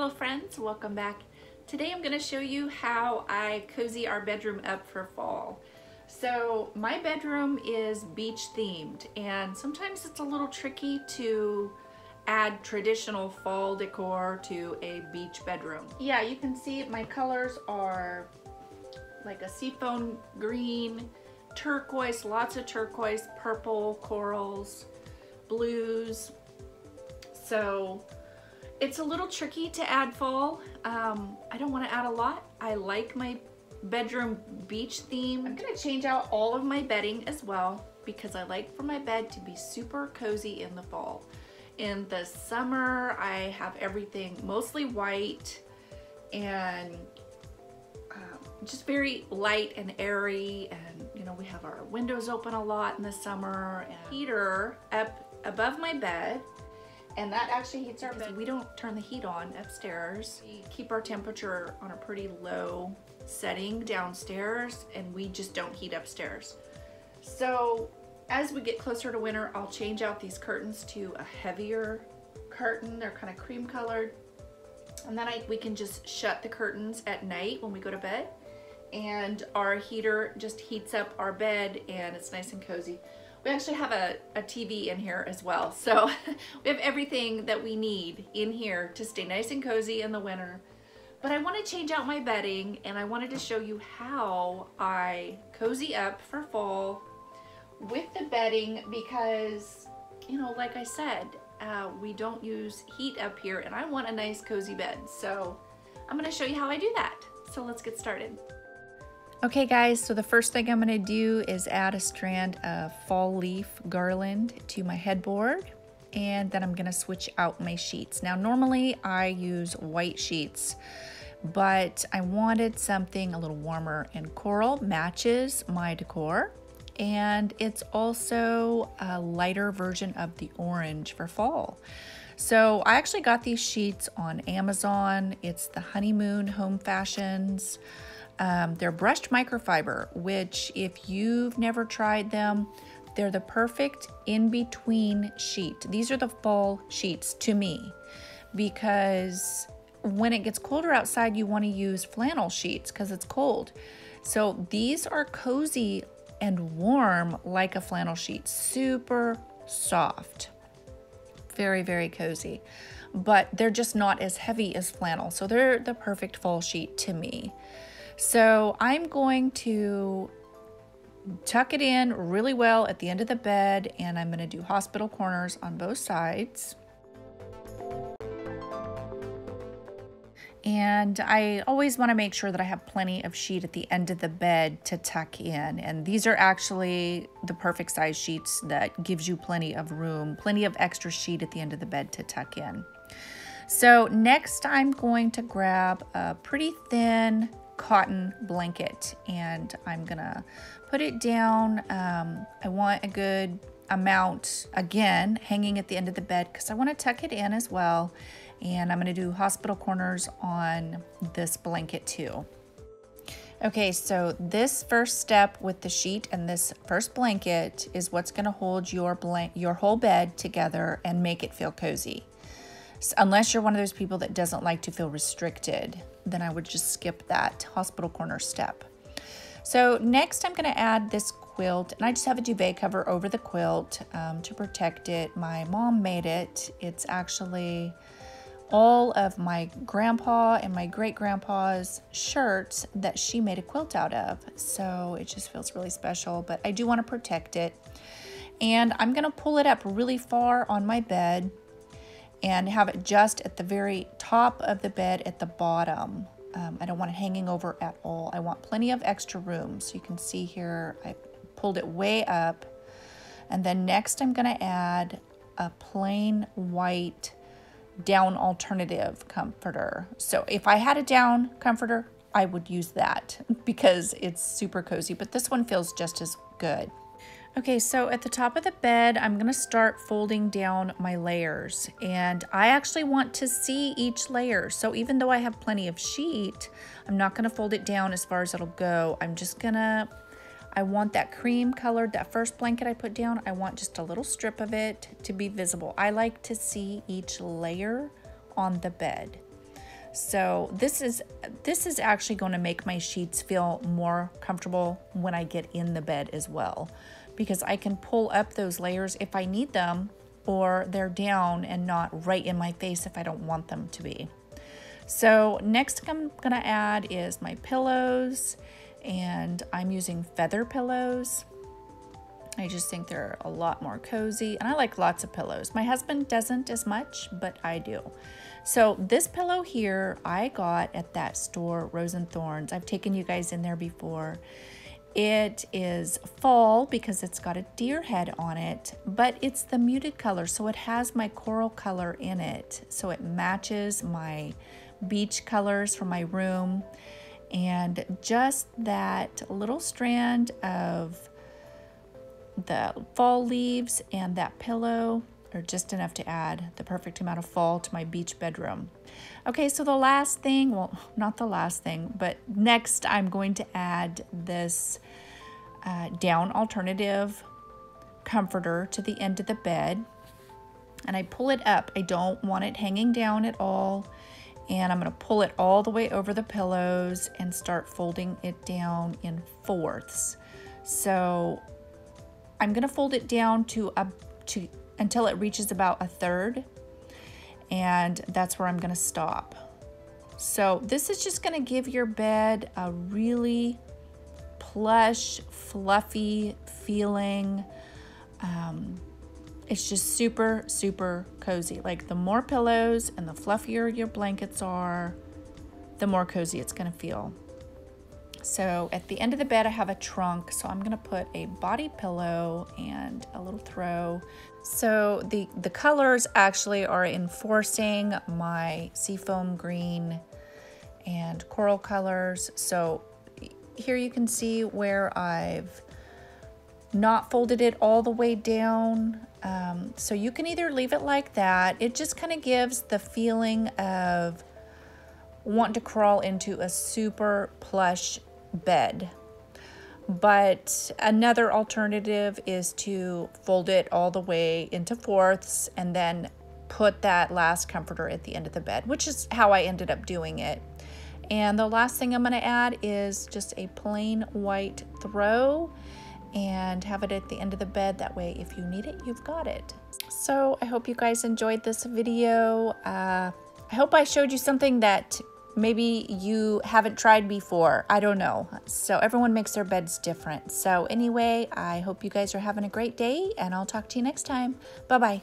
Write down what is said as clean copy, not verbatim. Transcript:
Hello friends, welcome back. Today I'm going to show you how I cozy our bedroom up for fall. So my bedroom is beach themed and sometimes it's a little tricky to add traditional fall decor to a beach bedroom. Yeah, you can see my colors are like a seafoam green, turquoise, lots of turquoise, purple, corals, blues. So it's a little tricky to add fall. I don't want to add a lot. I like my bedroom beach theme. I'm going to change out all of my bedding as well because I like for my bed to be super cozy in the fall. In the summer, I have everything mostly white and just very light and airy, and you know, we have our windows open a lot in the summer and heater up above my bed. And that actually heats our bed. We don't turn the heat on upstairs. We keep our temperature on a pretty low setting downstairs, and we just don't heat upstairs. So as we get closer to winter, I'll change out these curtains to a heavier curtain. They're kind of cream colored. And then we can just shut the curtains at night when we go to bed. And our heater just heats up our bed and it's nice and cozy. We actually have a TV in here as well. So we have everything that we need in here to stay nice and cozy in the winter. But I want to change out my bedding, and I wanted to show you how I cozy up for fall with the bedding because, you know, like I said, we don't use heat up here and I want a nice cozy bed. So I'm going to show you how I do that. So let's get started. Okay guys, so the first thing I'm going to do is add a strand of fall leaf garland to my headboard, and then I'm going to switch out my sheets. Now normally I use white sheets, but I wanted something a little warmer, and coral matches my decor, and it's also a lighter version of the orange for fall. So I actually got these sheets on Amazon. It's the Honeymoon Home Fashions. They're brushed microfiber, which if you've never tried them, they're the perfect in-between sheet. These are the fall sheets to me, because when it gets colder outside, you want to use flannel sheets because it's cold. So these are cozy and warm like a flannel sheet, super soft, very, very cozy, but they're just not as heavy as flannel. So they're the perfect fall sheet to me. So I'm going to tuck it in really well at the end of the bed, and I'm going to do hospital corners on both sides. And I always want to make sure that I have plenty of sheet at the end of the bed to tuck in. And these are actually the perfect size sheets that gives you plenty of room, plenty of extra sheet at the end of the bed to tuck in. So next I'm going to grab a pretty thin cotton blanket, and I'm gonna put it down. I want a good amount, again, hanging at the end of the bed because I want to tuck it in as well. And I'm going to do hospital corners on this blanket too. Okay, so this first step with the sheet and this first blanket is what's going to hold your whole bed together and make it feel cozy. So unless you're one of those people that doesn't like to feel restricted, then I would just skip that hospital corner step. So next I'm going to add this quilt, and I just have a duvet cover over the quilt to protect it. My mom made it. It's actually all of my grandpa and my great-grandpa's shirts that she made a quilt out of. So it just feels really special, but I do want to protect it. And I'm going to pull it up really far on my bed and have it just at the very top of the bed at the bottom. I don't want it hanging over at all. I want plenty of extra room. So you can see here, I pulled it way up. And then next I'm going to add a plain white down alternative comforter. So if I had a down comforter, I would use that because it's super cozy, but this one feels just as good. Okay, so at the top of the bed, I'm going to start folding down my layers, and I actually want to see each layer. So even though I have plenty of sheet, I'm not going to fold it down as far as it'll go. I'm just going to, I want that cream colored, that first blanket I put down, I want just a little strip of it to be visible. I like to see each layer on the bed. So this is actually going to make my sheets feel more comfortable when I get in the bed as well, because I can pull up those layers if I need them, or they're down and not right in my face if I don't want them to be. So next I'm gonna add is my pillows, and I'm using feather pillows. I just think they're a lot more cozy, and I like lots of pillows. My husband doesn't as much, but I do. So this pillow here I got at that store, Rose and Thorns. I've taken you guys in there before. It is fall because it's got a deer head on it, but it's the muted color, so it has my coral color in it. So it matches my beach colors from my room, and just that little strand of the fall leaves and that pillow are just enough to add the perfect amount of fall to my beach bedroom. Okay, so the last thing, well, not the last thing, but next I'm going to add this down alternative comforter to the end of the bed, and I pull it up. I don't want it hanging down at all, and I'm going to pull it all the way over the pillows and start folding it down in fourths. So I'm going to fold it down until it reaches about a third, and that's where I'm going to stop. So this is just going to give your bed a really plush, fluffy feeling. It's just super, super cozy. Like, the more pillows and the fluffier your blankets are, the more cozy it's going to feel. So at the end of the bed, I have a trunk, so I'm going to put a body pillow and a little throw. So the colors actually are enforcing my seafoam green and coral colors. So here you can see where I've not folded it all the way down. So you can either leave it like that. It just kind of gives the feeling of wanting to crawl into a super plush bed. But another alternative is to fold it all the way into fourths and then put that last comforter at the end of the bed, which is how I ended up doing it. And the last thing I'm going to add is just a plain white throw and have it at the end of the bed. That way, if you need it, you've got it. So I hope you guys enjoyed this video. I hope I showed you something that maybe you haven't tried before. I don't know. So everyone makes their beds different. So anyway, I hope you guys are having a great day, and I'll talk to you next time. Bye-bye.